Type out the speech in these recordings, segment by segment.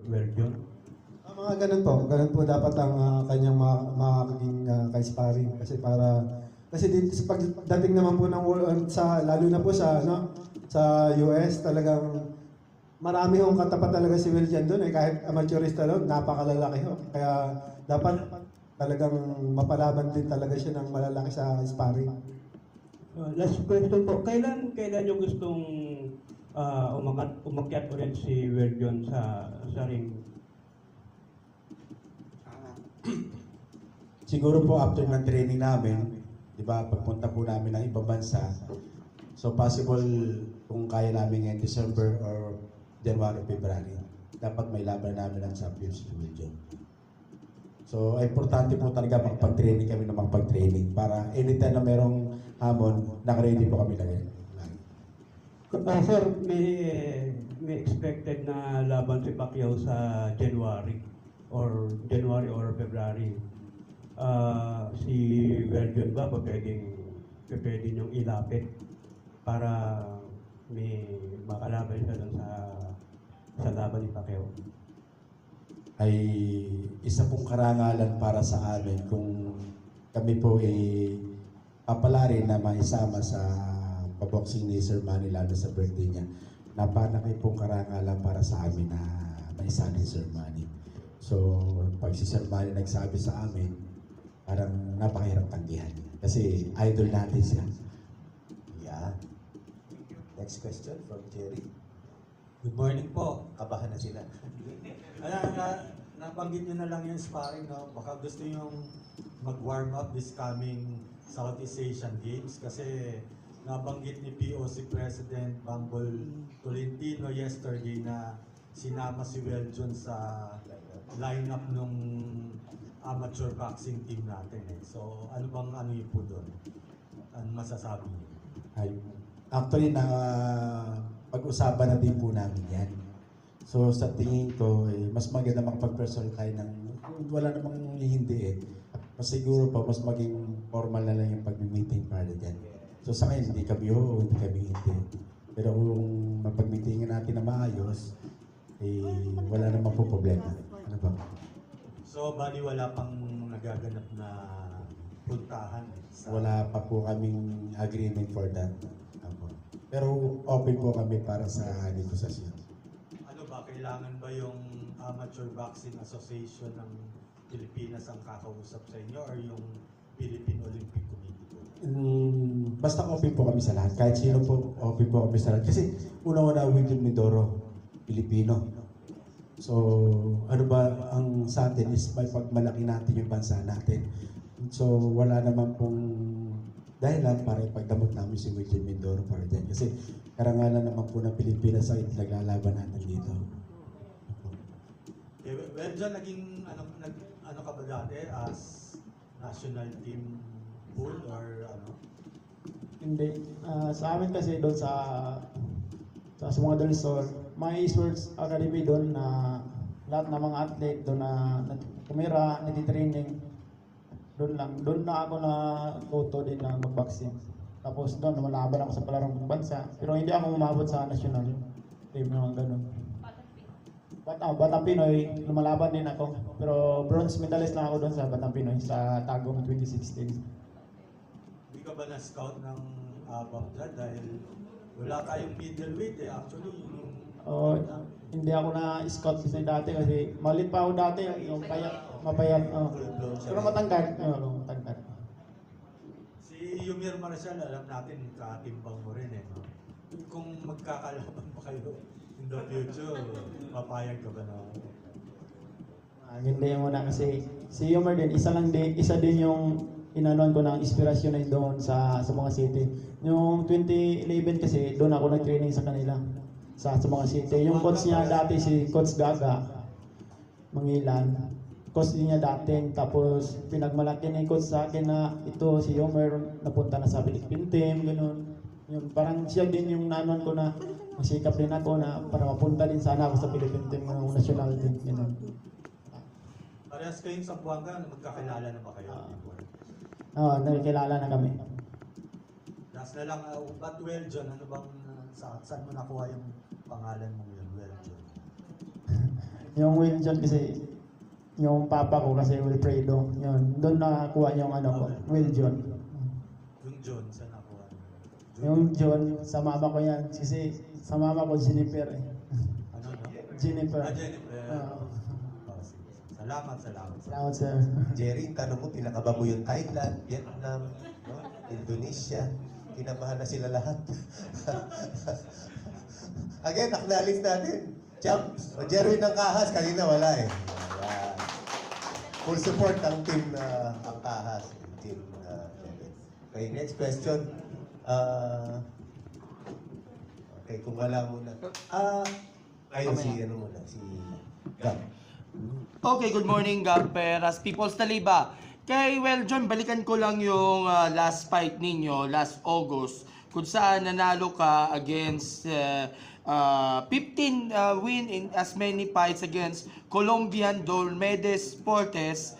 Weljon? Mga ganun po dapat ang kanyang makakaging ka-sparring kasi din sa pagdating naman po ng sa lalo na po sa sa US talagang marami hong katapat talaga si Will Jan doon kahit amateurista lang napakalalaki ho. Kaya dapat talagang mapalaban din talaga siya ng malalaki sa sparring. Last question po, kailan nyo gustong umakyat ulit si Weljon sa ring? Siguro po after ng training namin, di ba, pagpunta po namin ng ibang bansa, so possible kung kaya namin ngayon December or January, February, dapat may laban namin ng championship region. So, importante po talaga makapag-training kami na makapag-training para anytime na merong hamon, nakaready po kami lagi. Sir, may expected na laban si Pacquiao sa January or February. Si Weljon ba pwede niyong ilapit para may makalaban siya dun sa laban ni Pacquiao? Ay isa pong karangalan para sa amin kung kami po ay papalari na maisama sa paboxing ni Sir Manny lalo sa birthday niya. Napanaki pong karangalan para sa amin na maisali si Sir Manny. So pag si Sir Manny nagsabi sa amin, parang napakahirap tanggihan. Kasi idol natin siya. Yeah. Next question from Jerry. Good morning po. Kabahan na sila. Nabanggit nyo na lang yung sparring, no? Baka gusto nyo mag-warm up this coming Southeast Asian Games kasi nabanggit ni POC President Bambol Tolentino yesterday na sinama si Weljon sa lineup nung amateur boxing team natin. So, ano yun po doon? Ano masasabi niyo? Actually, pag-usapan na din po namin yan. So sa tingin ko, mas maganda makapag-personal tayo ng wala namang hindi Mas siguro pa, mas maging formal na lang yung pag-meeting para dyan. So sa akin, hindi kami hindi kami hindi. Pero kung mapag-meetingan natin na maayos, wala namang po problema. Ano ba? So, bali wala pang nagaganap na puntahan? Wala pa po kaming agreement for that. Pero open po kami para sa negosasyon. Kailangan ba yung Amateur Boxing Association ng Pilipinas ang kakausap sa inyo or yung Philippine Olympic Committee po? Basta open po kami sa lahat. Kahit sino po, open po kami sa lahat. Kasi una-una, William Mindoro, Pilipino. So, ano ba ang sa atin is may pagmalaki natin yung bansa natin. So, wala naman pong dahilan para ipagdamot namin si William Mindoro para dyan. Kasi karangalan naman po ng Pilipinas ay naglalaban natin dito. Well, dyan naging ano ka ba dati as national team pool or ano? Hindi. Sa amin kasi doon sa mga del Sol, may sports academy doon na lahat ng mga athlete doon na kumira, nagtitraining. Doon na ako na photo din na mag-boxing. Tapos doon, lumalaban ako sa palarong bansa. Pero hindi ako umabot sa national team naman ganun. Batang Pinoy, lumalaban din ako. Pero bronze medalist lang ako doon sa Batang Pinoy sa Tagum 2016. Hindi ka ba na-scout ng Baghdad dahil wala tayong middleweight actually. Hindi ako na-scout kasi dati kasi malit pa ako dati. Yung mapayat. Pero matangkad. Matangkad. Si Yumir Marcial, alam natin, katimbang mo rin no? Kung magkakalaban pa kayo in the future, papayag ka ba na? Hindi muna kasi si Yumir din, isa din yung inanuan ko ng inspirasyon na doon sa mga city. Yung 2011 kasi doon ako nag-training sa kanila sa mga city. Yung coach niya dati si Coach Gaga Mangilan. Coach din niya dating, tapos pinagmalaki ni coach sa akin na ito si Yomer napunta na sa Philippine team, gano'n. Yun, parang siya din yung nanon ko na masikap din ako na para mapunta din sana ako sa Philippine team ng national team, gano'n. Parehas kayong sa Buanga, magkakilala na ba kayo? Nakikilala na kami. Last na lang, ba't Weljon? Ano bang, saan mo nakuha yung pangalan mong yun, Weljon? Yung Will John kasi, yung papa ko kasi Wilfredo, yun. Doon nakakuha yung ano ko, Will John. Yung John, saan nakuha? Yung John, sa mama ko yan. Kasi sa mama ko, Jennifer eh. Ano, no? Jennifer. Jennifer. Oo. Oh, sige. Salamat. Salamat, sir. Jerry, tanong mo, pinakaba mo yung Thailand, Vietnam, no? Indonesia. Kinabahan na sila lahat. Again, acknowledge natin. Champ, Jerry ng Kahas, kanina wala eh. Ayan. Full support ang team ang Kahas. Team Jerry. Okay, next question. Okay, kung wala muna. Ayun, si Gab. Okay, good morning, Peras People's Taliba. Kay John, balikan ko lang yung last fight ninyo, last August, kung saan nanalo ka against 15 win in as many fights against Colombian Diomedes Portes,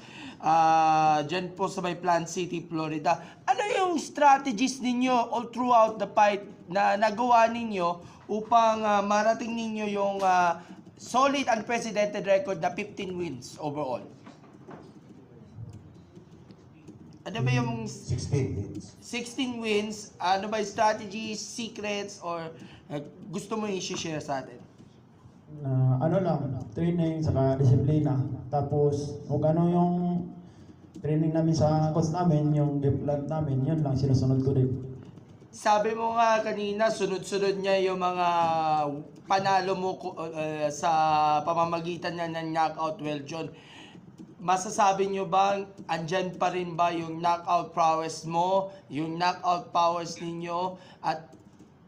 dyan po sa may Plant City, Florida. Ano yung strategies ninyo all throughout the fight na nagawa ninyo upang marating ninyo yung solid unprecedented record na 15 wins overall? Ano ba yung 16 wins. 16 wins? Ano ba yung strategies, secrets, or gusto mo i-share sa atin? Ano lang, training, saka disiplina. Tapos, kung ano yung training namin sa coach namin, yung game plan namin, yun lang sinusunod ko din. Sabi mo nga kanina, sunod-sunod niya yung mga panalo mo sa pamamagitan niya ng knockout. John, masasabi nyo ba, andyan pa rin ba yung knockout prowess mo, yung knockout powers ninyo, at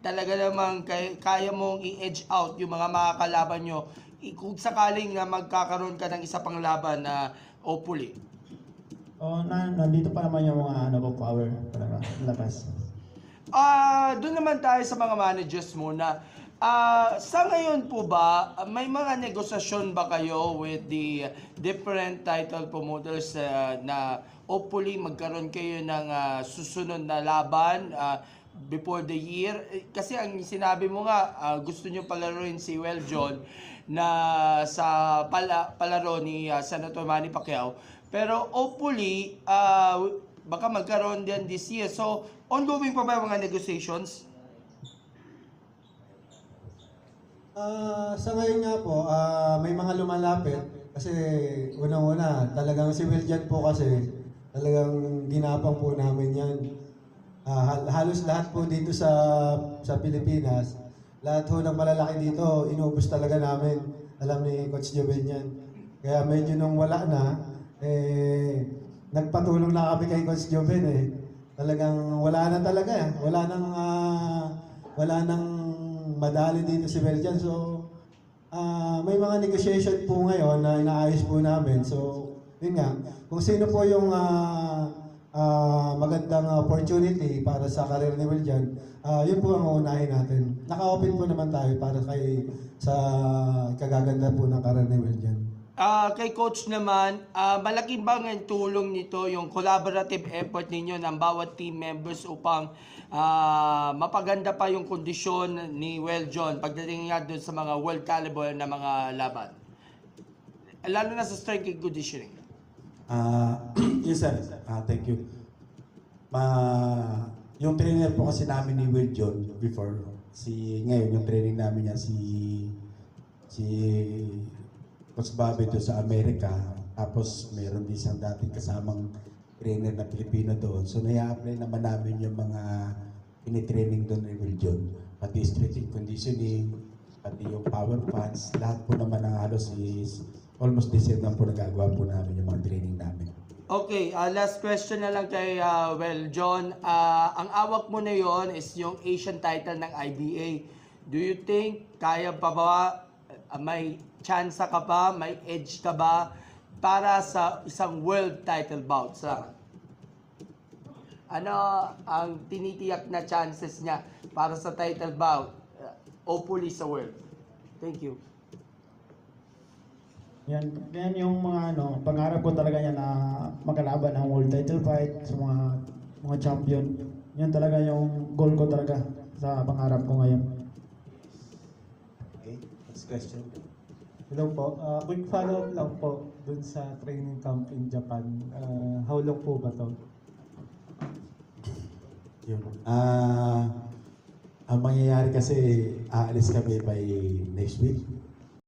talaga namang kaya mong i-edge out yung mga makakalaban nyo kung sakaling na magkakaroon ka ng isa pang laban na hopefully? Nandito pa naman yung mga power talaga, lakas. Doon naman tayo sa mga managers muna. Sa ngayon po ba, may mga negosasyon ba kayo with the different title promoters na hopefully magkaroon kayo ng susunod na laban before the year? Kasi ang sinabi mo nga, gusto nyo palaruin si John na sa palaro ni Senator Manny Pacquiao. Pero hopefully, baka magkaroon din this year. So, ongoing pa ba yung mga negotiations? Sa ngayon nga po, may mga lumalapit kasi unang-una, talagang si Wiljan po kasi talagang ginapang po namin yan. Halos lahat po dito sa Pilipinas, lahat po ng malalaki dito, inubos talaga namin. Alam ni Coach Joven yan. Kaya medyo nung wala na, nagpatulong na kami kay Coach Joven eh. Talagang wala na talaga eh. Wala nang madali dito si Belgian. So, may mga negotiation po ngayon na inaayos po namin. So, yun nga, kung sino po yung magandang opportunity para sa career ni Belgian, yun po ang uunahin natin. Naka-open po naman tayo para sa kagaganda po ng career ni Belgian. Kay Coach naman, malaking bang ang tulong nito yung collaborative effort ninyo ng bawat team members upang mapaganda pa yung kondisyon ni John pagdating nga doon sa mga world caliber na mga laban? Lalo na sa strength and conditioning. Yes sir, thank you. Yung trainer po kasi namin ni John before, ngayon yung training namin niya si Coach Bobby doon sa Amerika, tapos mayroon din siyang dating kasamang trainer na Pilipino doon. So naya-apply naman namin yung mga ini-training doon ni John. Pati strength conditioning, pati yung power punch, lahat po naman ng halos is almost the same lang po nagagawa po namin yung mga training namin. Okay, last question na lang kay John. Ang awak mo na yon is yung Asian title ng IBA. Do you think kaya pa ba, may chance ka ba, may edge ka ba para sa isang world title bout? Ano ang tinitiyak na chances niya para sa title bout, hopefully sa world? Thank you. Yan yung mga pangarap ko talaga yan na makalaban ng world title fight sa mga champion. Yan talaga yung goal ko talaga sa pangarap ko ngayon. Okay, next question. Hello po. Quick follow-up lang po dun sa training camp in Japan. How long po ba to? Yun. Ang mangyayari kasi aalis kami by next week.